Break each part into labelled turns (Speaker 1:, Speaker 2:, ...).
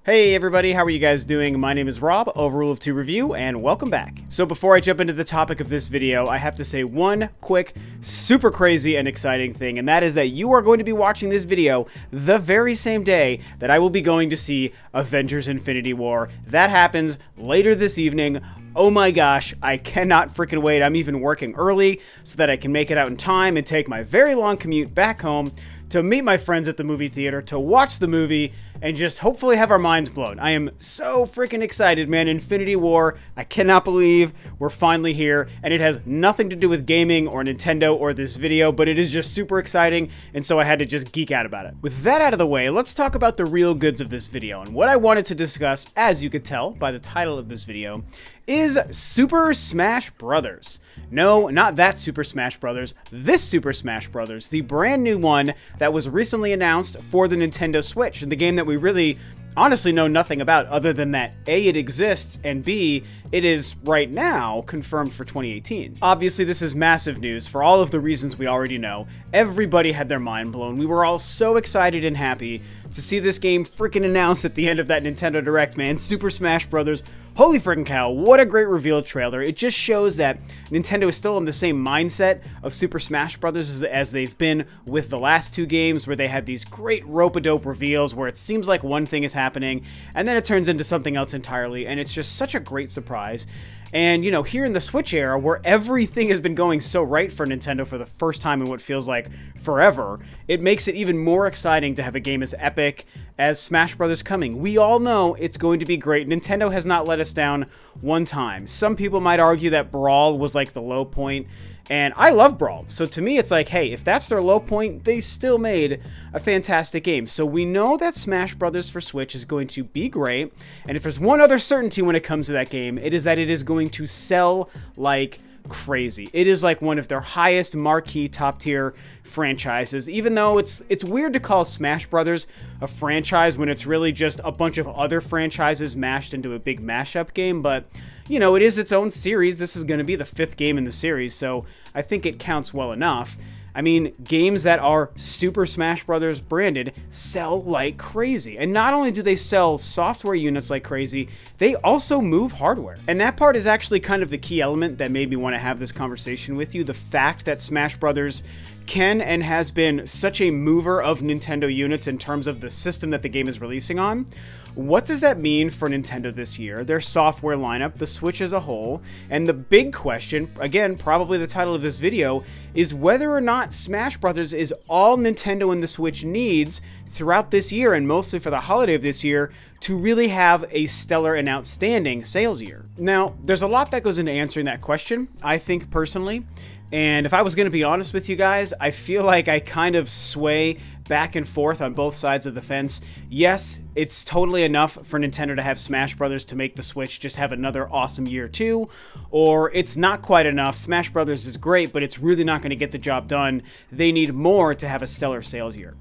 Speaker 1: Hey everybody, how are you guys doing? My name is Rob of Ro2R Review, and welcome back. So before I jump into the topic of this video, I have to say one quick, super crazy and exciting thing, and that is that you are going to be watching this video the very same day that I will be going to see Avengers Infinity War. That happens later this evening. Oh my gosh, I cannot freaking wait. I'm even working early so that I can make it out in time and take my very long commute back home to meet my friends at the movie theater, to watch the movie, and just hopefully have our minds blown. I am so freaking excited, man. Infinity War, I cannot believe we're finally here, and it has nothing to do with gaming or Nintendo or this video, but it is just super exciting, and so I had to just geek out about it. With that out of the way, let's talk about the real goods of this video, and what I wanted to discuss, as you could tell by the title of this video, is Super Smash Bros. No, not that Super Smash Bros. This Super Smash Bros. The brand new one that was recently announced for the Nintendo Switch, and the game that we really honestly know nothing about other than that A, it exists, and B, it is right now confirmed for 2018. Obviously, this is massive news for all of the reasons we already know. Everybody had their mind blown. We were all so excited and happy to see this game freaking announced at the end of that Nintendo Direct, man. Super Smash Bros. Holy freaking cow, what a great reveal trailer. It just shows that Nintendo is still in the same mindset of Super Smash Bros. As they've been with the last two games, where they had these great rope-a-dope reveals where it seems like one thing is happening, and then it turns into something else entirely, and it's just such a great surprise. And, you know, here in the Switch era, where everything has been going so right for Nintendo for the first time in what feels like forever, it makes it even more exciting to have a game as epic as Smash Bros. Coming. We all know it's going to be great. Nintendo has not let us down one time. Some people might argue that Brawl was like the low point, and I love Brawl. So to me, it's like, hey, if that's their low point, they still made a fantastic game. So we know that Smash Bros. For Switch is going to be great. And if there's one other certainty when it comes to that game, it is that it is going to sell like crazy. It is like one of their highest marquee top tier franchises, even though it's weird to call Smash Brothers a franchise when it's really just a bunch of other franchises mashed into a big mashup game. But you know, it is its own series. This is going to be the 5th game in the series, so I think it counts well enough. I mean, games that are Super Smash Bros. Branded sell like crazy. And not only do they sell software units like crazy, they also move hardware. And that part is actually kind of the key element that made me want to have this conversation with you. The fact that Smash Bros. Can and has been such a mover of Nintendo units in terms of the system that the game is releasing on. What does that mean for Nintendo this year, their software lineup, the Switch as a whole? And the big question, again, probably the title of this video, is whether or not Smash Bros. Is all Nintendo and the Switch needs throughout this year, and mostly for the holiday of this year, to really have a stellar and outstanding sales year. Now, there's a lot that goes into answering that question, I think personally. And if I was going to be honest with you guys, I feel like I kind of sway back and forth on both sides of the fence. Yes, it's totally enough for Nintendo to have Smash Bros. To make the Switch just have another awesome year too, or it's not quite enough. Smash Bros. Is great, but it's really not going to get the job done. They need more to have a stellar sales year.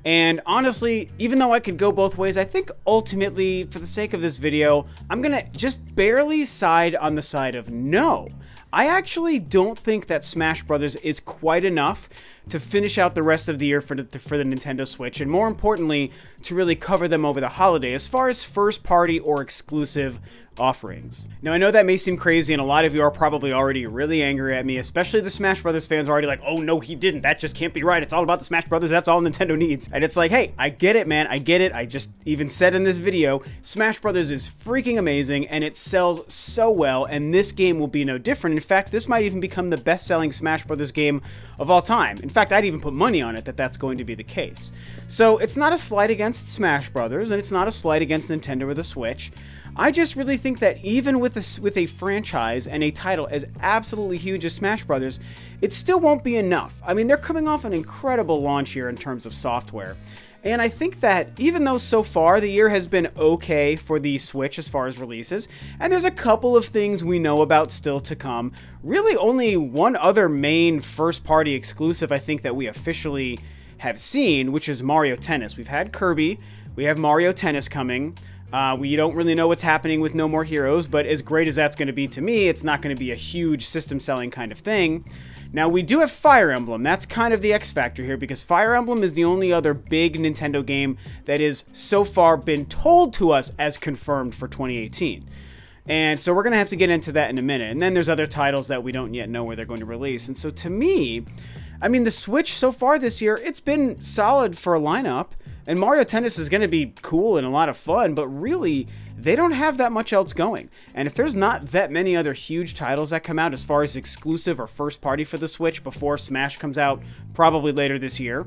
Speaker 1: And honestly, even though I could go both ways, I think ultimately, for the sake of this video, I'm going to just barely side on the side of no. I actually don't think that Smash Bros. Is quite enough to finish out the rest of the year for the Nintendo Switch, and more importantly, to really cover them over the holiday as far as first-party or exclusive offerings. Now, I know that may seem crazy, and a lot of you are probably already really angry at me, especially the Smash Brothers fans are already like, oh no, he didn't, that just can't be right, it's all about the Smash Brothers, that's all Nintendo needs. And it's like, hey, I get it, man, I get it. I just even said in this video, Smash Brothers is freaking amazing, and it sells so well, and this game will be no different. In fact, this might even become the best-selling Smash Brothers game of all time. In fact, I'd even put money on it that that's going to be the case. So it's not a slight against Smash Brothers, and it's not a slight against Nintendo or the Switch. I just really think that even with a franchise and a title as absolutely huge as Smash Bros., it still won't be enough. I mean, they're coming off an incredible launch year in terms of software. And I think that even though so far the year has been okay for the Switch as far as releases, and there's a couple of things we know about still to come, really only one other main first-party exclusive I think that we officially have seen, which is Mario Tennis. We've had Kirby, we have Mario Tennis coming. We don't really know what's happening with No More Heroes, but as great as that's going to be to me, it's not going to be a huge system-selling kind of thing. Now, we do have Fire Emblem. That's kind of the X factor here, because Fire Emblem is the only other big Nintendo game that is so far been told to us as confirmed for 2018. And so we're going to have to get into that in a minute. And then there's other titles that we don't yet know where they're going to release. And so to me, I mean, the Switch so far this year, it's been solid for a lineup. And Mario Tennis is going to be cool and a lot of fun, but really, they don't have that much else going. And if there's not that many other huge titles that come out as far as exclusive or first party for the Switch before Smash comes out probably later this year,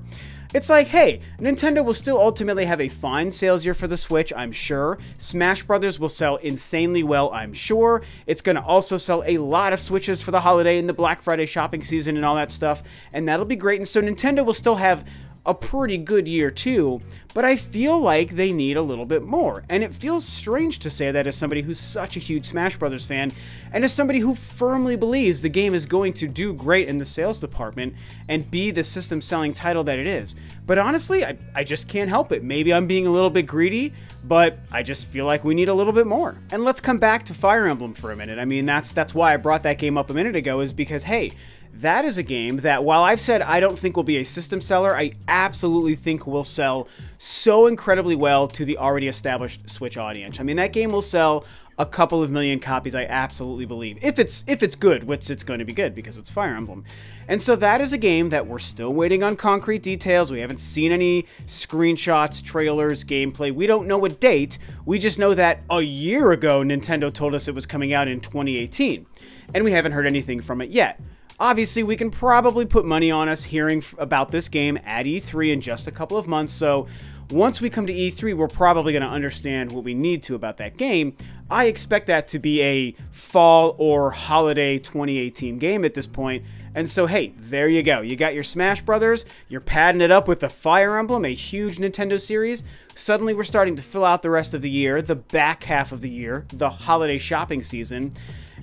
Speaker 1: it's like, hey, Nintendo will still ultimately have a fine sales year for the Switch, I'm sure. Smash Brothers will sell insanely well, I'm sure. It's going to also sell a lot of Switches for the holiday and the Black Friday shopping season and all that stuff, and that'll be great. And so Nintendo will still have a pretty good year too, but I feel like they need a little bit more. And it feels strange to say that as somebody who's such a huge Smash Brothers fan, and as somebody who firmly believes the game is going to do great in the sales department and be the system-selling title that it is. But honestly, I just can't help it. Maybe I'm being a little bit greedy, but I just feel like we need a little bit more. And let's come back to Fire Emblem for a minute. I mean, that's why I brought that game up a minute ago, is because, hey, that is a game that, while I've said I don't think will be a system seller, I absolutely think will sell so incredibly well to the already established Switch audience. I mean, that game will sell a couple of million copies, I absolutely believe. If it's good, which it's going to be good because it's Fire Emblem. And so that is a game that we're still waiting on concrete details. We haven't seen any screenshots, trailers, gameplay. We don't know a date. We just know that a year ago, Nintendo told us it was coming out in 2018. And we haven't heard anything from it yet. Obviously, we can probably put money on us hearing about this game at E3 in just a couple of months, so once we come to E3, we're probably going to understand what we need to about that game. I expect that to be a fall or holiday 2018 game at this point, and so hey, there you go. You got your Smash Brothers, you're padding it up with the Fire Emblem, a huge Nintendo series. Suddenly we're starting to fill out the rest of the year, the back half of the year, the holiday shopping season.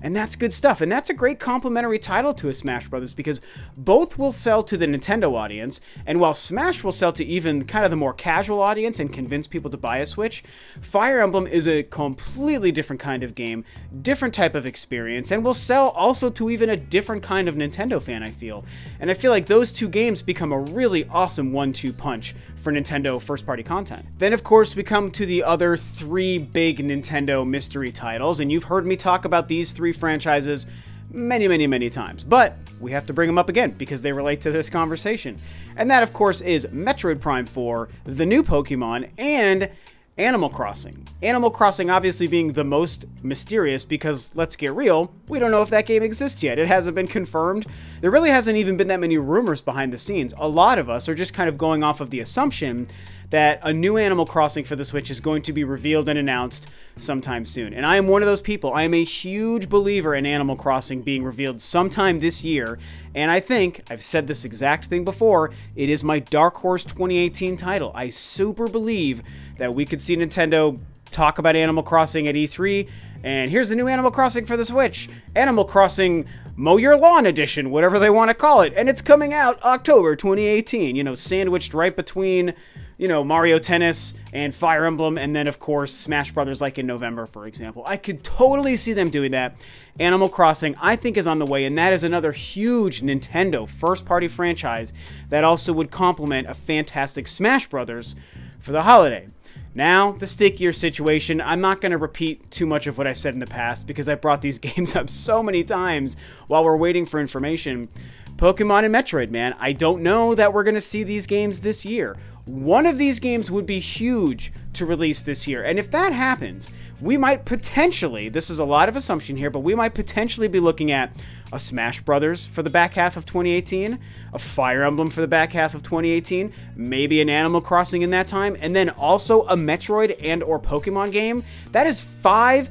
Speaker 1: And that's good stuff, and that's a great complementary title to a Smash Brothers, because both will sell to the Nintendo audience, and while Smash will sell to even kind of the more casual audience and convince people to buy a Switch, Fire Emblem is a completely different kind of game, different type of experience, and will sell also to even a different kind of Nintendo fan, I feel. And I feel like those two games become a really awesome 1-2 punch for Nintendo first-party content. Then, of course, we come to the other three big Nintendo mystery titles, and you've heard me talk about these three franchises many times, but we have to bring them up again because they relate to this conversation. And that, of course, is Metroid Prime 4, the new Pokemon, and Animal Crossing. Animal Crossing obviously being the most mysterious because, let's get real, we don't know if that game exists yet. It hasn't been confirmed. There really hasn't even been that many rumors behind the scenes. A lot of us are just kind of going off of the assumption that a new Animal Crossing for the Switch is going to be revealed and announced sometime soon. And I am one of those people. I am a huge believer in Animal Crossing being revealed sometime this year. And I think, I've said this exact thing before, it is my Dark Horse 2018 title. I super believe that we could see Nintendo talk about Animal Crossing at E3, and here's the new Animal Crossing for the Switch. Animal Crossing Mow Your Lawn Edition, whatever they want to call it. And it's coming out October 2018, you know, sandwiched right between, you know, Mario Tennis and Fire Emblem, and then, of course, Smash Brothers, like in November, for example. I could totally see them doing that. Animal Crossing, I think, is on the way, and that is another huge Nintendo first-party franchise that also would complement a fantastic Smash Brothers for the holiday. Now, the stickier situation, I'm not going to repeat too much of what I've said in the past because I brought these games up so many times while we're waiting for information. Pokemon and Metroid, man, I don't know that we're going to see these games this year. One of these games would be huge to release this year, and if that happens, we might potentially, this is a lot of assumption here, but we might potentially be looking at a Smash Brothers for the back half of 2018, a Fire Emblem for the back half of 2018, maybe an Animal Crossing in that time, and then also a Metroid and or Pokemon game. That is 5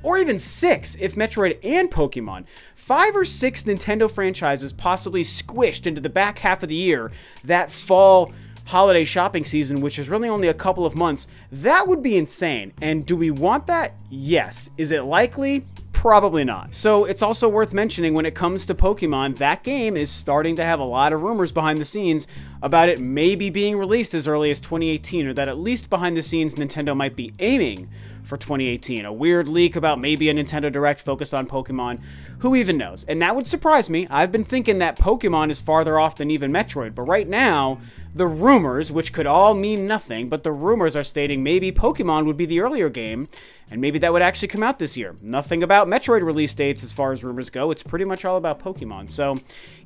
Speaker 1: or even 6 if Metroid and Pokemon. 5 or 6 Nintendo franchises possibly squished into the back half of the year, that fall holiday shopping season, which is really only a couple of months. That would be insane. And do we want that? Yes. Is it likely? Probably not. So it's also worth mentioning when it comes to Pokemon, that game is starting to have a lot of rumors behind the scenes about it maybe being released as early as 2018, or that at least behind the scenes Nintendo might be aiming for 2018. A weird leak about maybe a Nintendo Direct focused on Pokemon. Who even knows? And that would surprise me. I've been thinking that Pokemon is farther off than even Metroid, but right now, the rumors, which could all mean nothing, but the rumors are stating maybe Pokemon would be the earlier game, and maybe that would actually come out this year. Nothing about Metroid release dates as far as rumors go. It's pretty much all about Pokemon. So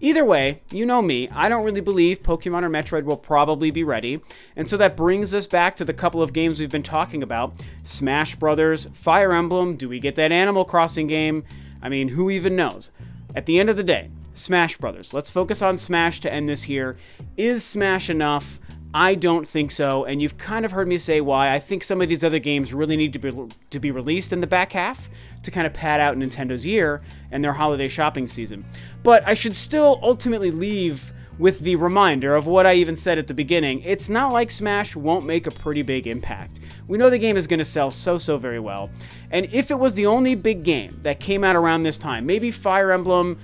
Speaker 1: either way, you know me, I don't really believe Pokemon or Metroid will probably be ready. And so that brings us back to the couple of games we've been talking about. Smash Brothers, Fire Emblem, do we get that Animal Crossing game? I mean, who even knows? At the end of the day, Smash Brothers. Let's focus on Smash to end this here. Is Smash enough? I don't think so, and you've kind of heard me say why. I think some of these other games really need to be released in the back half to kind of pad out Nintendo's year and their holiday shopping season. But I should still ultimately leave with the reminder of what I even said at the beginning. It's not like Smash won't make a pretty big impact. We know the game is going to sell so very well, and if it was the only big game that came out around this time, maybe Fire Emblem,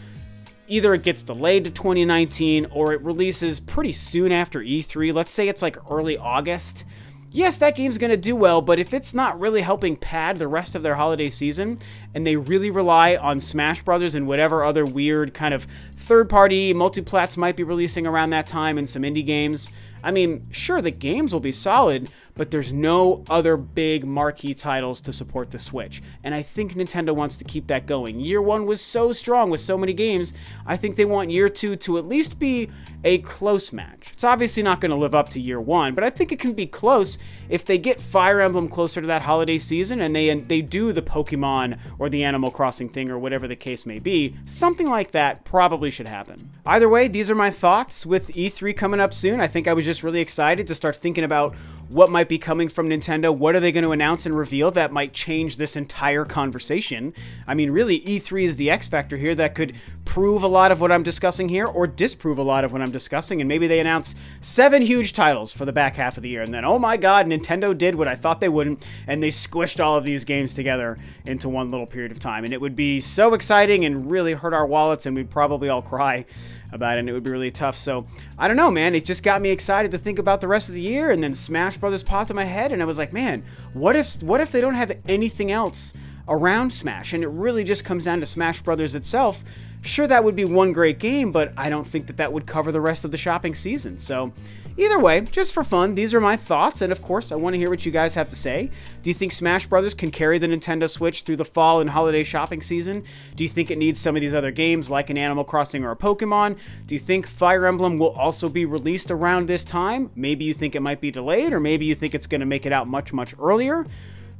Speaker 1: either it gets delayed to 2019 or it releases pretty soon after E3. Let's say it's like early August. Yes, that game's going to do well, but if it's not really helping pad the rest of their holiday season, and they really rely on Smash Brothers and whatever other weird kind of third-party multiplats might be releasing around that time and some indie games, I mean, sure, the games will be solid, but there's no other big marquee titles to support the Switch. And I think Nintendo wants to keep that going. Year one was so strong with so many games. I think they want year two to at least be a close match. It's obviously not going to live up to year one, but I think it can be close if they get Fire Emblem closer to that holiday season and they do the Pokemon or the Animal Crossing thing or whatever the case may be. Something like that probably should happen. Either way, these are my thoughts with E3 coming up soon. I think I was just really excited to start thinking about what might be coming from Nintendo. What are they going to announce and reveal that might change this entire conversation? I mean, really, E3 is the X factor here that could prove a lot of what I'm discussing here or disprove a lot of what I'm discussing, and maybe they announce 7 huge titles for the back half of the year, and then, oh my god, Nintendo did what I thought they wouldn't, and they squished all of these games together into one little period of time, and it would be so exciting and really hurt our wallets, and we'd probably all cry about it, and it would be really tough. So I don't know, man, it just got me excited to think about the rest of the year, and then Smash Brothers popped in my head, and I was like, man, what if they don't have anything else around Smash, and it really just comes down to Smash Brothers itself? Sure, that would be one great game, but I don't think that that would cover the rest of the shopping season. So either way, just for fun, these are my thoughts, and of course, I want to hear what you guys have to say. Do you think Smash Brothers can carry the Nintendo Switch through the fall and holiday shopping season? Do you think it needs some of these other games like an Animal Crossing or a Pokemon? Do you think Fire Emblem will also be released around this time? Maybe you think it might be delayed, or maybe you think it's going to make it out much earlier?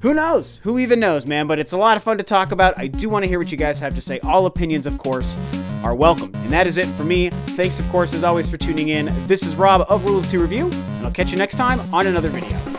Speaker 1: Who knows? Who even knows, man? But it's a lot of fun to talk about. I do want to hear what you guys have to say. All opinions, of course, are welcome. And that is it for me. Thanks, of course, as always, for tuning in. This is Rob of Rule of 2 Review, and I'll catch you next time on another video.